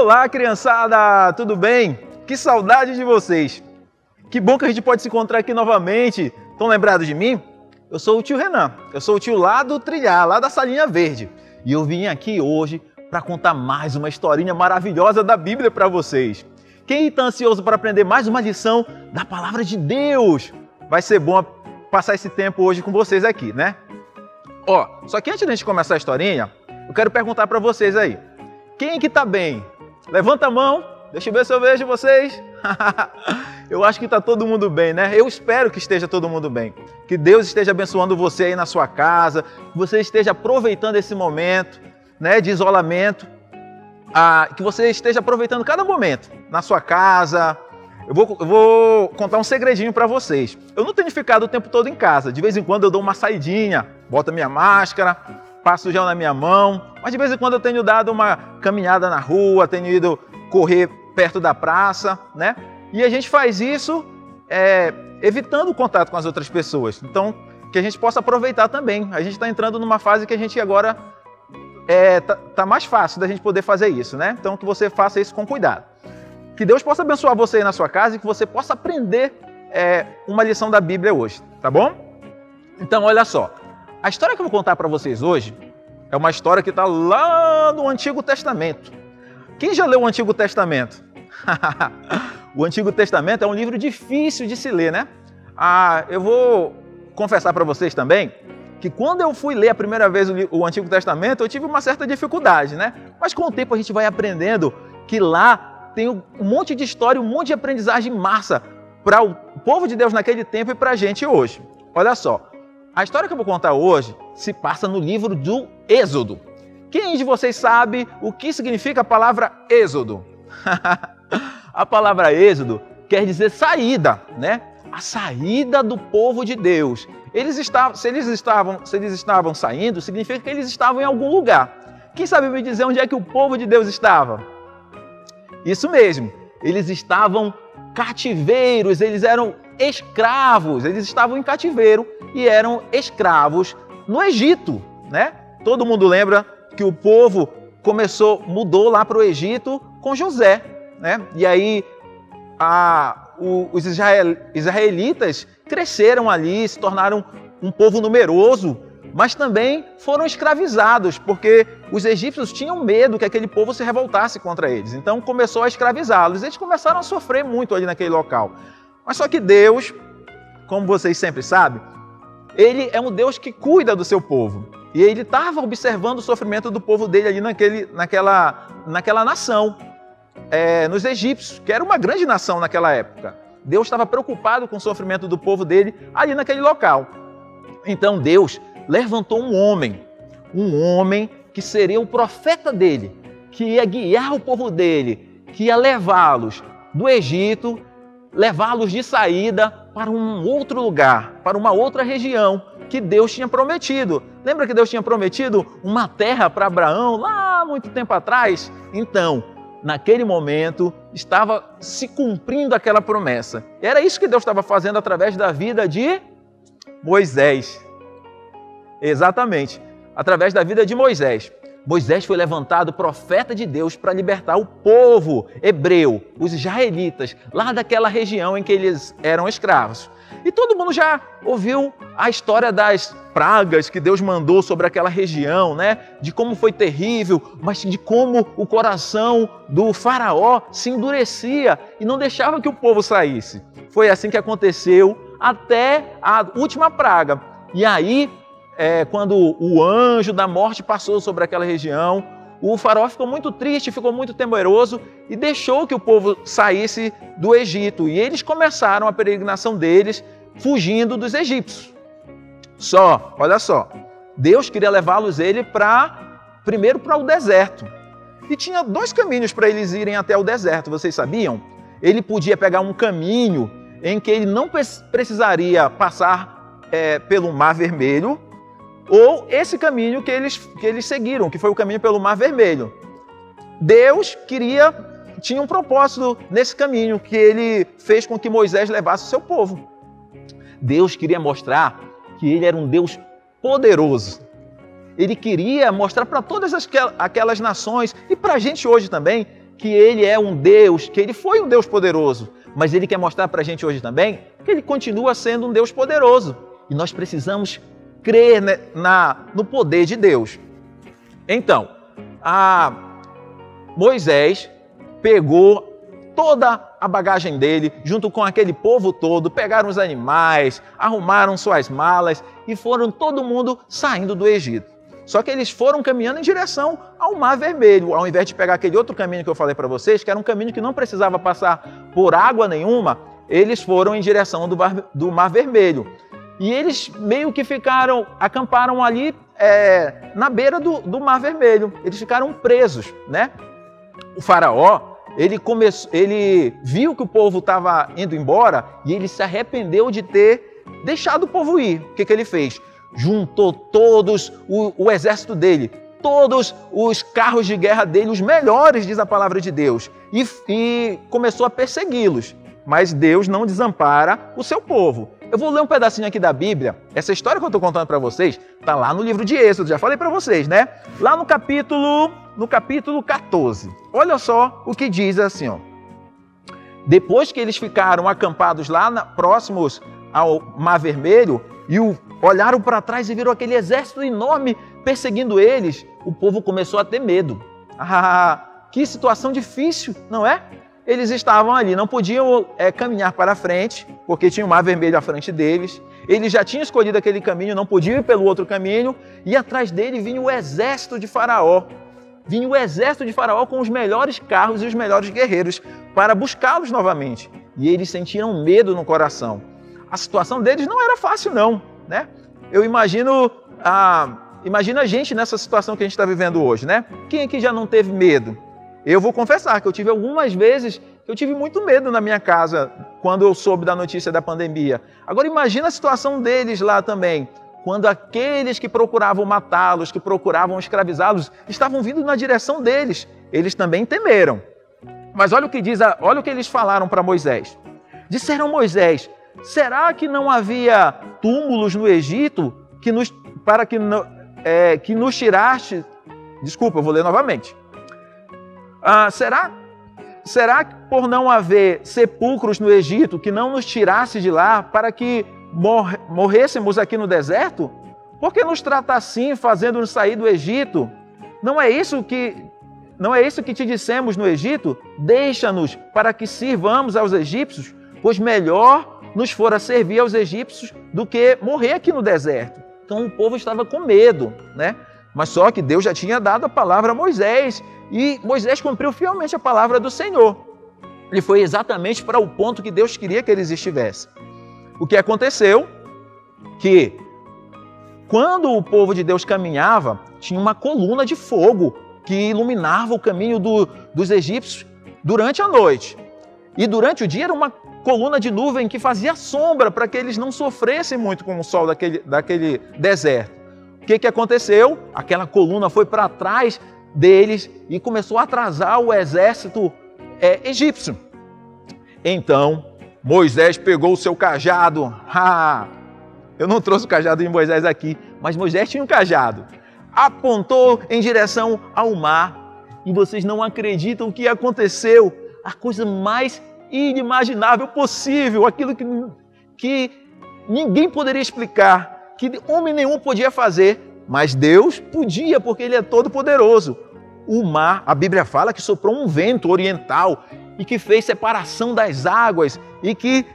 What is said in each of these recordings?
Olá, criançada! Tudo bem? Que saudade de vocês! Que bom que a gente pode se encontrar aqui novamente. Estão lembrados de mim? Eu sou o tio Renan. Eu sou o tio lá do Trilhar, lá da Salinha Verde. E eu vim aqui hoje para contar mais uma historinha maravilhosa da Bíblia para vocês. Quem está ansioso para aprender mais uma lição da Palavra de Deus? Vai ser bom passar esse tempo hoje com vocês aqui, né? Ó, só que antes de a gente começar a historinha, eu quero perguntar para vocês aí. Quem que tá bem? Levanta a mão, deixa eu ver se eu vejo vocês. Eu acho que está todo mundo bem, né? Eu espero que esteja todo mundo bem. Que Deus esteja abençoando você aí na sua casa, que você esteja aproveitando esse momento, né, de isolamento, que você esteja aproveitando cada momento na sua casa. Eu vou contar um segredinho para vocês. Eu não tenho ficado o tempo todo em casa. De vez em quando eu dou uma saidinha, boto a minha máscara, passo o gel na minha mão, mas de vez em quando eu tenho dado uma caminhada na rua, tenho ido correr perto da praça, né? E a gente faz isso evitando o contato com as outras pessoas. Então, que a gente possa aproveitar também. A gente está entrando numa fase que a gente agora tá mais fácil da gente poder fazer isso, né? Então, que você faça isso com cuidado. Que Deus possa abençoar você aí na sua casa e que você possa aprender uma lição da Bíblia hoje, tá bom? Então, olha só. A história que eu vou contar para vocês hoje é uma história que está lá no Antigo Testamento. Quem já leu o Antigo Testamento? O Antigo Testamento é um livro difícil de se ler, né? Eu vou confessar para vocês também que quando eu fui ler a primeira vez o Antigo Testamento, eu tive uma certa dificuldade, né? Mas com o tempo a gente vai aprendendo que lá tem um monte de história, um monte de aprendizagem massa para o povo de Deus naquele tempo e para a gente hoje. Olha só, a história que eu vou contar hoje se passa no livro do Êxodo. Quem de vocês sabe o que significa a palavra Êxodo? A palavra Êxodo quer dizer saída, né? A saída do povo de Deus. Se eles estavam saindo, significa que eles estavam em algum lugar. Quem sabe me dizer onde é que o povo de Deus estava? Isso mesmo, eles estavam cativeiros, eles eram escravos, eles estavam em cativeiro e eram escravos no Egito, né? Todo mundo lembra que o povo mudou lá para o Egito com José, né? E aí os israelitas cresceram ali, se tornaram um povo numeroso, mas também foram escravizados, porque os egípcios tinham medo que aquele povo se revoltasse contra eles. Então começou a escravizá-los. Eles começaram a sofrer muito ali naquele local. Mas só que Deus, como vocês sempre sabem, Ele é um Deus que cuida do seu povo. E Ele estava observando o sofrimento do povo dele ali naquela nação, nos egípcios, que era uma grande nação naquela época. Deus estava preocupado com o sofrimento do povo dele ali naquele local. Então Deus levantou um homem que seria o profeta dele, que ia guiar o povo dele, que ia levá-los do Egito, levá-los de saída para um outro lugar, para uma outra região que Deus tinha prometido. Lembra que Deus tinha prometido uma terra para Abraão lá muito tempo atrás? Então, naquele momento, estava se cumprindo aquela promessa. Era isso que Deus estava fazendo através da vida de Moisés. Exatamente, através da vida de Moisés. Moisés foi levantado profeta de Deus para libertar o povo hebreu, os israelitas, lá daquela região em que eles eram escravos. E todo mundo já ouviu a história das pragas que Deus mandou sobre aquela região, né? De como foi terrível, mas de como o coração do faraó se endurecia e não deixava que o povo saísse. Foi assim que aconteceu até a última praga. E aí, quando o anjo da morte passou sobre aquela região, o faraó ficou muito triste, ficou muito temeroso e deixou que o povo saísse do Egito. E eles começaram a peregrinação deles fugindo dos egípcios. Olha só, Deus queria levá-los primeiro para o deserto. E tinha dois caminhos para eles irem até o deserto, vocês sabiam? Ele podia pegar um caminho em que ele não precisaria passar pelo Mar Vermelho, ou esse caminho que eles seguiram, que foi o caminho pelo Mar Vermelho. Deus tinha um propósito nesse caminho que ele fez com que Moisés levasse o seu povo. Deus queria mostrar que ele era um Deus poderoso. Ele queria mostrar para todas aquelas nações e para a gente hoje também que ele é um Deus, que ele foi um Deus poderoso, mas ele quer mostrar para a gente hoje também que ele continua sendo um Deus poderoso. E nós precisamos crer no poder de Deus. Então, Moisés pegou toda a bagagem dele, junto com aquele povo todo, pegaram os animais, arrumaram suas malas e foram todo mundo saindo do Egito. Só que eles foram caminhando em direção ao Mar Vermelho, ao invés de pegar aquele outro caminho que eu falei para vocês, que era um caminho que não precisava passar por água nenhuma, eles foram em direção do Mar Vermelho. E eles meio que acamparam ali na beira do Mar Vermelho. Eles ficaram presos, né? O faraó, ele viu que o povo estava indo embora e ele se arrependeu de ter deixado o povo ir. O que ele fez? Juntou todos o exército dele, todos os carros de guerra dele, os melhores, diz a palavra de Deus, e começou a persegui-los. Mas Deus não desampara o seu povo. Eu vou ler um pedacinho aqui da Bíblia. Essa história que eu estou contando para vocês está lá no livro de Êxodo, já falei para vocês, né? Lá no capítulo 14. Olha só o que diz assim, ó. Depois que eles ficaram acampados lá próximos ao Mar Vermelho e olharam para trás e viram aquele exército enorme perseguindo eles, o povo começou a ter medo. Que situação difícil, não é? Eles estavam ali, não podiam caminhar para frente, porque tinha o Mar Vermelho à frente deles. Eles já tinham escolhido aquele caminho, não podiam ir pelo outro caminho. E atrás dele vinha o exército de Faraó. Vinha o exército de Faraó com os melhores carros e os melhores guerreiros para buscá-los novamente. E eles sentiram medo no coração. A situação deles não era fácil, não, né? Eu imagino a gente nessa situação que a gente está vivendo hoje, né? Quem aqui já não teve medo? Eu vou confessar que eu tive algumas vezes que eu tive muito medo na minha casa quando eu soube da notícia da pandemia. Agora imagina a situação deles lá também, quando aqueles que procuravam matá-los, que procuravam escravizá-los, estavam vindo na direção deles. Eles também temeram. Mas olha o que eles falaram para Moisés. Disseram a Moisés: será que não havia túmulos no Egito que nos tiraste? Desculpa, eu vou ler novamente. Será que por não haver sepulcros no Egito que não nos tirasse de lá para que morrêssemos aqui no deserto? Por que nos trata assim, fazendo-nos sair do Egito? Não é isso que te dissemos no Egito? Deixa-nos para que sirvamos aos egípcios, pois melhor nos fora servir aos egípcios do que morrer aqui no deserto. Então o povo estava com medo, né? Mas só que Deus já tinha dado a palavra a Moisés e Moisés cumpriu fielmente a palavra do Senhor. Ele foi exatamente para o ponto que Deus queria que eles estivessem. O que aconteceu? Que quando o povo de Deus caminhava, tinha uma coluna de fogo que iluminava o caminho dos egípcios durante a noite. E durante o dia era uma coluna de nuvem que fazia sombra para que eles não sofressem muito com o sol daquele deserto. O que aconteceu? Aquela coluna foi para trás deles e começou a atrasar o exército egípcio. Então, Moisés pegou o seu cajado. Eu não trouxe o cajado de Moisés aqui, mas Moisés tinha um cajado. Apontou em direção ao mar. E vocês não acreditam o que aconteceu. A coisa mais inimaginável possível, aquilo que ninguém poderia explicar, que homem nenhum podia fazer, mas Deus podia, porque Ele é todo poderoso. O mar, a Bíblia fala que soprou um vento oriental e que fez separação das águas e que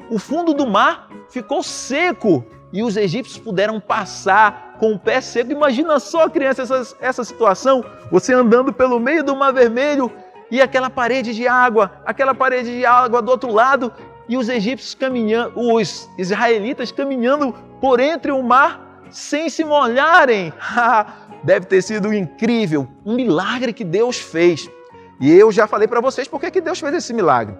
o fundo do mar ficou seco e os egípcios puderam passar com o pé seco. Imagina só, criança, essa situação, você andando pelo meio do Mar Vermelho e aquela parede de água do outro lado e os egípcios caminhando, os israelitas caminhando por entre o mar sem se molharem. Deve ter sido incrível, um milagre que Deus fez. E eu já falei para vocês por que Deus fez esse milagre.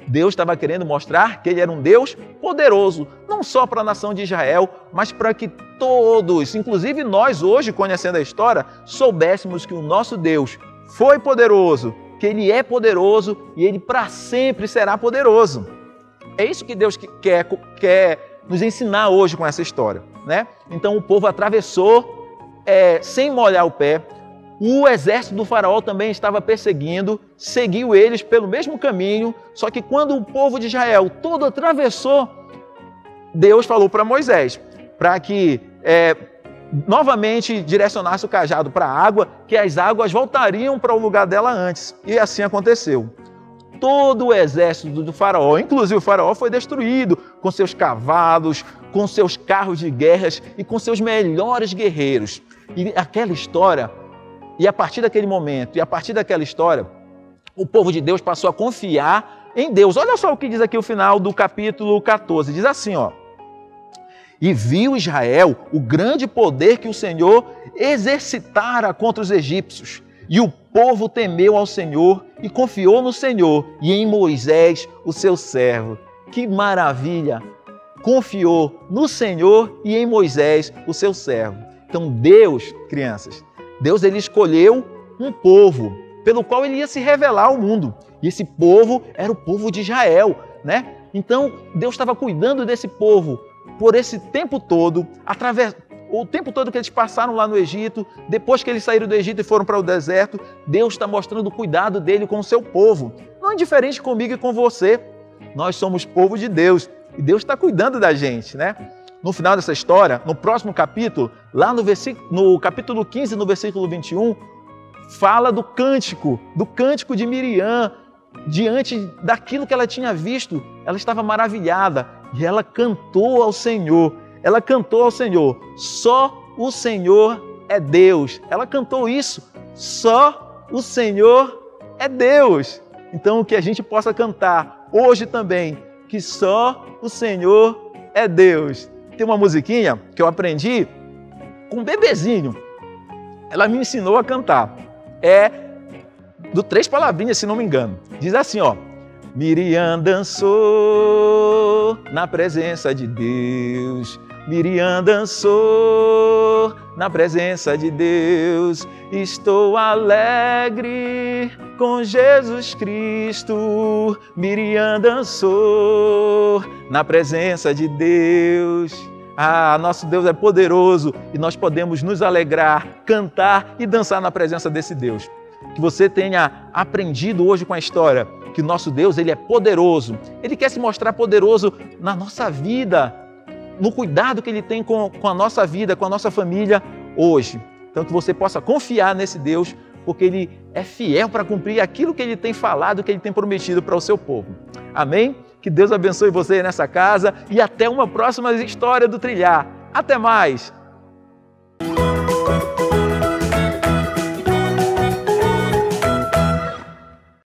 Deus estava querendo mostrar que Ele era um Deus poderoso, não só para a nação de Israel, mas para que todos, inclusive nós hoje, conhecendo a história, soubéssemos que o nosso Deus foi poderoso, que Ele é poderoso e Ele para sempre será poderoso. É isso que Deus quer nos ensinar hoje com essa história, né? Então o povo atravessou sem molhar o pé. O exército do faraó também estava perseguindo, seguiu eles pelo mesmo caminho, só que quando o povo de Israel todo atravessou, Deus falou para Moisés, para que novamente direcionasse o cajado para a água, que as águas voltariam para o lugar dela antes. E assim aconteceu. Todo o exército do faraó, inclusive o faraó, foi destruído com seus cavalos, com seus carros de guerras e com seus melhores guerreiros. E aquela história, e a partir daquele momento, e a partir daquela história, o povo de Deus passou a confiar em Deus. Olha só o que diz aqui o final do capítulo 14. Diz assim, ó. E viu Israel o grande poder que o Senhor exercitara contra os egípcios. E o povo temeu ao Senhor e confiou no Senhor e em Moisés, o seu servo. Que maravilha! Confiou no Senhor e em Moisés, o seu servo. Então Deus, crianças, Deus ele escolheu um povo pelo qual ele ia se revelar ao mundo. E esse povo era o povo de Israel, né? Então Deus estava cuidando desse povo por esse tempo todo, o tempo todo que eles passaram lá no Egito, depois que eles saíram do Egito e foram para o deserto, Deus está mostrando o cuidado dele com o seu povo. Não é diferente comigo e com você. Nós somos povo de Deus e Deus está cuidando da gente, né? No final dessa história, no próximo capítulo, lá no capítulo 15, no versículo 21, fala do cântico de Miriam. Diante daquilo que ela tinha visto, ela estava maravilhada e ela cantou ao Senhor. Ela cantou ao Senhor, só o Senhor é Deus. Ela cantou isso, só o Senhor é Deus. Então que a gente possa cantar hoje também, que só o Senhor é Deus. Tem uma musiquinha que eu aprendi com um bebezinho. Ela me ensinou a cantar. É do 3 palavrinhas, se não me engano. Diz assim, ó. Miriam dançou na presença de Deus. Miriam dançou na presença de Deus. Estou alegre com Jesus Cristo. Miriam dançou na presença de Deus. Ah, nosso Deus é poderoso e nós podemos nos alegrar, cantar e dançar na presença desse Deus. Que você tenha aprendido hoje com a história que o nosso Deus ele é poderoso. Ele quer se mostrar poderoso na nossa vida, no cuidado que Ele tem com a nossa vida, com a nossa família hoje. Então que você possa confiar nesse Deus, porque Ele é fiel para cumprir aquilo que Ele tem falado, que Ele tem prometido para o seu povo. Amém? Que Deus abençoe você nessa casa e até uma próxima história do Trilhar. Até mais!